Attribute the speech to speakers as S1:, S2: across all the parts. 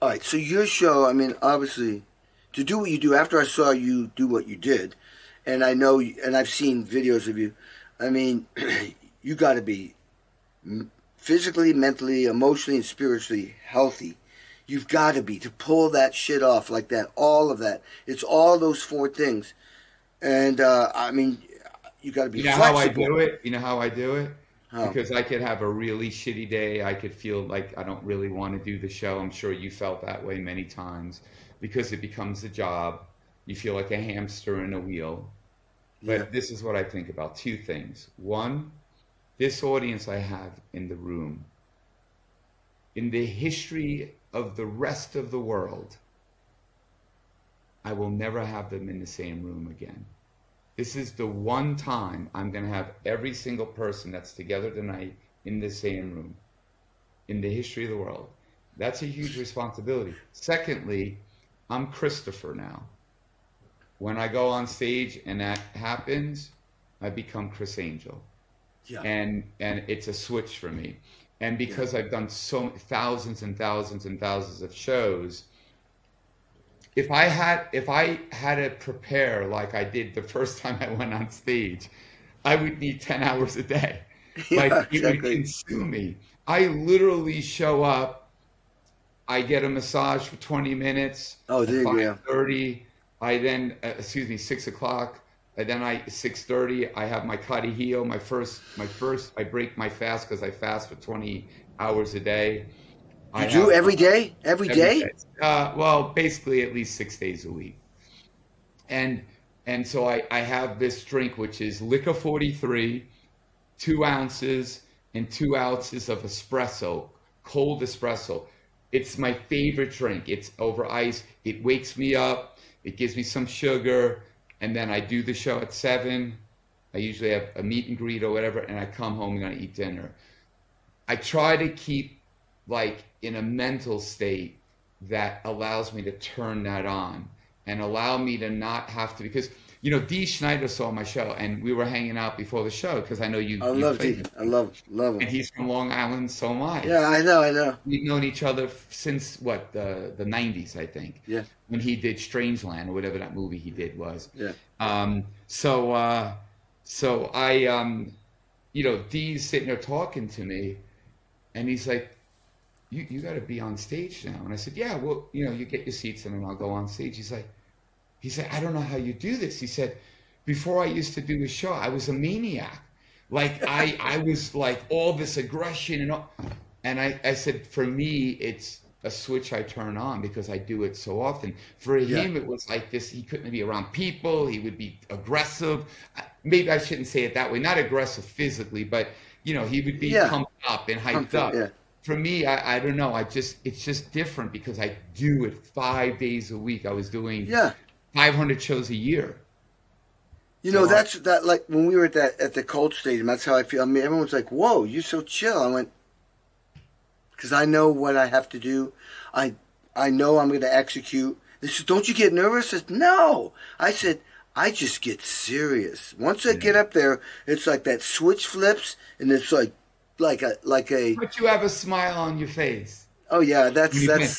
S1: All right, so your show, I mean, obviously, to do what you do, after I saw you do what you did, and I know, and I've seen videos of you, I mean, you got to be physically, mentally, emotionally, and spiritually healthy. You've got to be to pull that shit off like that, all of that. It's all those four things. And, I mean, you got to be
S2: You know how I
S1: flexible.
S2: do it? You know how I do it?
S1: How?
S2: Because I could have a really shitty day. I could feel like I don't really want to do the show. I'm sure you felt that way many times because it becomes a job. You feel like a hamster in a wheel.
S1: Yeah.
S2: But this is what I think about two things. One, this audience I have in the room, in the history of the rest of the world, I will never have them in the same room again. This is the one time I'm going to have every single person that's together tonight in the same room in the history of the world. That's a huge responsibility. Secondly, I'm Christopher now. When I go on stage and that happens, I become Criss Angel.
S1: Yeah.
S2: And it's a switch for me. And because I've done so thousands and thousands and thousands of shows, if I had to prepare like I did the first time I went on stage, I would need 10 hours a day. Like
S1: Yeah,
S2: it would
S1: exactly.
S2: consume me. I literally show up, I get a massage for 20 minutes
S1: Oh,
S2: at
S1: there you go.
S2: 5:30. I then, excuse me, 6 o'clock. And then 6:30, I have my cardio. My first, I break my fast because I fast for 20 hours a day. I
S1: You do
S2: have
S1: every day? Every
S2: every
S1: day?
S2: day. Well, basically at least 6 days a week. And and so I have this drink which is Liquor 43, 2 ounces and 2 ounces of espresso, cold espresso. It's my favorite drink. It's over ice. It wakes me up. It gives me some sugar, and then I do the show at 7. I usually have a meet and greet or whatever, and I come home and I eat dinner. I try to keep like in a mental state that allows me to turn that on and allow me to not have to, because Dee Schneider saw my show and we were hanging out before the show because I know
S1: I
S2: you
S1: love
S2: played
S1: T.
S2: with
S1: I
S2: him,
S1: love
S2: and
S1: him.
S2: he's from Long Island, so am I.
S1: Yeah, I know, I know.
S2: We've known each other since what, the 90s, I think,
S1: Yeah,
S2: when he did Strangeland or whatever that movie he did was.
S1: yeah,
S2: Um, so so I Dee's sitting there talking to me, and he's like, you got to be on stage now. And I said, yeah, well, you get your seats and then I'll go on stage. He said, I don't know how you do this. He said, before I used to do a show, I was a maniac. Like I was like all this aggression and all. And I said, for me, it's a switch I turn on because I do it so often. For
S1: yeah,
S2: him, it was like this. He couldn't be around people. He would be aggressive. Maybe I shouldn't say it that way. Not aggressive physically, but he would be
S1: yeah.
S2: pumped up and hyped
S1: Pumped up,
S2: up.
S1: yeah,
S2: For me, I don't know. It's just different because I do it 5 days a week. I was doing
S1: yeah.
S2: 500 shows a year.
S1: You know,
S2: So
S1: that's that. Like when we were at the Colt Stadium, that's how I feel. I mean, everyone's like, "Whoa, you're so chill." I went because I know what I have to do. I I know I'm going to execute. They said, "Don't you get nervous?" I said, "No." I said, "I just get serious. Once I
S2: yeah.
S1: get up there, it's like that switch flips, and it's like a
S2: But you have a smile on your face
S1: oh yeah,
S2: when you play.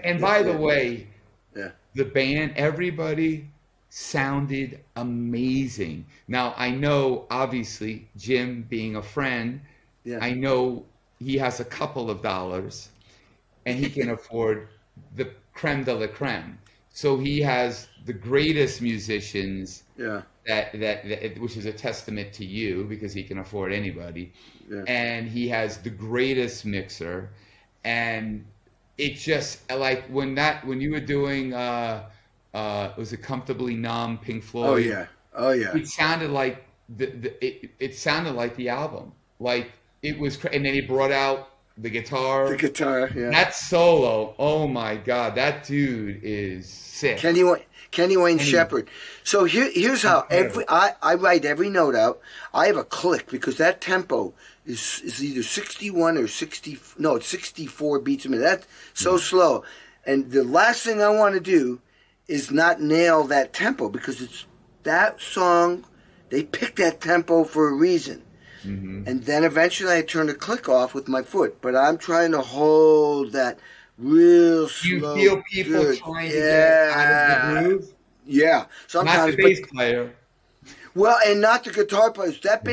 S2: And by the
S1: yeah,
S2: way,
S1: yeah,
S2: the band, everybody sounded amazing. Now I know, obviously, Jim being a friend,
S1: yeah,
S2: I know he has a couple of dollars and he can afford the creme de la creme. So he has the greatest musicians
S1: yeah,
S2: which is a testament to you because he can afford anybody.
S1: yeah.
S2: And he has the greatest mixer. And it just like when you were doing was it Comfortably Numb, Pink
S1: Oh
S2: Floyd,
S1: yeah, oh yeah.
S2: it sounded like it sounded like the album. Like it was and then he brought out the
S1: The
S2: guitar.
S1: guitar, yeah.
S2: That solo, oh my God, that dude is sick.
S1: Kenny Wayne, Kenny Wayne
S2: Anyway,
S1: Shepherd. So here's how
S2: incredible.
S1: I write every note out. I have a click because that tempo is either 61 or 60. No, it's 64 beats a minute. That's so
S2: Yeah.
S1: slow. And the last thing I want to do is not nail that tempo because it's that song. They picked that tempo for a reason.
S2: Hmm.
S1: And then eventually I turn the click off with my foot. But I'm trying to hold that real
S2: You
S1: slow,
S2: feel people
S1: good.
S2: trying to get out of the
S1: Yeah,
S2: groove,
S1: yeah.
S2: not the
S1: Sometimes, but
S2: bass player.
S1: well, and not the guitar players. That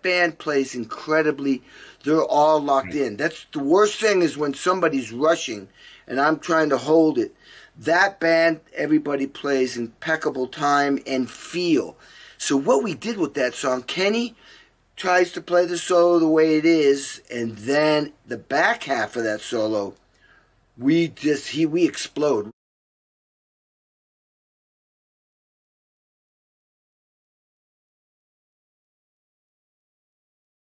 S1: band plays incredibly. They're all locked
S2: Right.
S1: in. That's the worst thing is when somebody's rushing and I'm trying to hold it. That band, everybody plays impeccable time and feel. So what we did with that song, Kenny tries to play the solo the way it is, and then the back half of that solo, we explode.